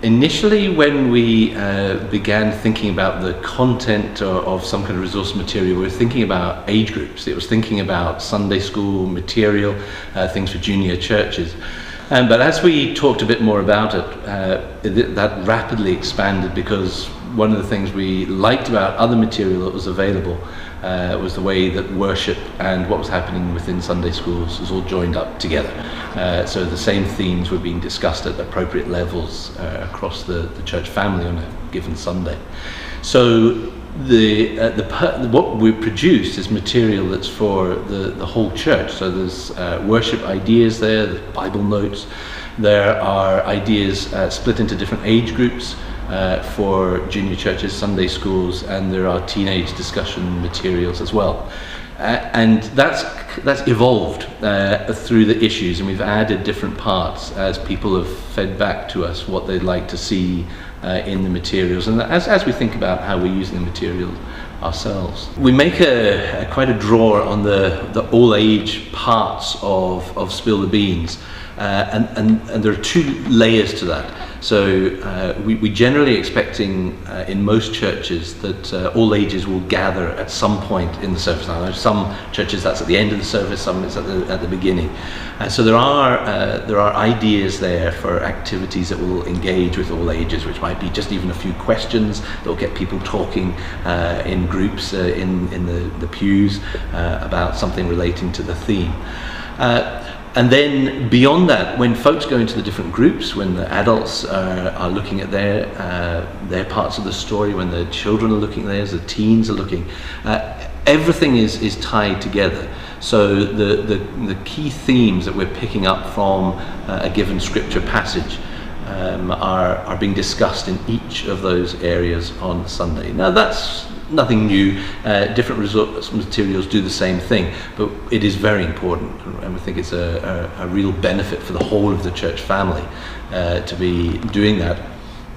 Initially, when we began thinking about the content of some kind of resource material, we were thinking about age groups. It was thinking about Sunday school material, things for junior churches. But as we talked a bit more about it, that rapidly expanded, because one of the things we liked about other material that was available was the way that worship and what was happening within Sunday schools was all joined up together. So the same themes were being discussed at appropriate levels across the church family on a given Sunday. So what we produced is material that's for the whole church. So there's worship ideas there's Bible notes. There are ideas split into different age groups for junior churches, Sunday schools, and there are teenage discussion materials as well. And that's evolved through the issues, and we've added different parts as people have fed back to us what they'd like to see in the materials, and as we think about how we're using the materials ourselves. We make quite a draw on the all age parts of Spill the Beans, and there are two layers to that. So we generally expecting in most churches that all ages will gather at some point in the service. Now, some churches that's at the end of the service, some it's at the beginning. So there are ideas there for activities that will engage with all ages, which might be just even a few questions that will get people talking in groups in the pews about something relating to the theme. And then beyond that, when folks go into the different groups, when the adults are looking at their parts of the story, when the children are looking at theirs, the teens are looking, everything is tied together. So the key themes that we're picking up from a given scripture passage are being discussed in each of those areas on Sunday. Now that's nothing new. Different resource materials do the same thing, but it is very important, and we think it's a real benefit for the whole of the church family to be doing that.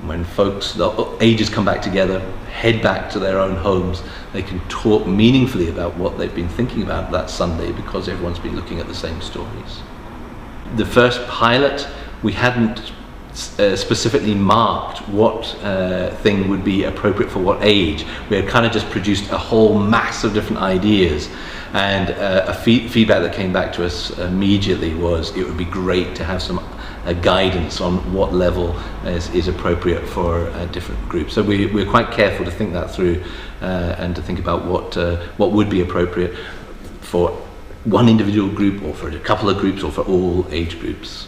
When folks, the ages come back together, head back to their own homes, they can talk meaningfully about what they've been thinking about that Sunday, because everyone's been looking at the same stories. The first pilot, we hadn't specifically marked what thing would be appropriate for what age. We had kind of just produced a whole mass of different ideas, and feedback that came back to us immediately was it would be great to have some guidance on what level is appropriate for different groups. So we're quite careful to think that through and to think about what would be appropriate for one individual group, or for a couple of groups, or for all age groups.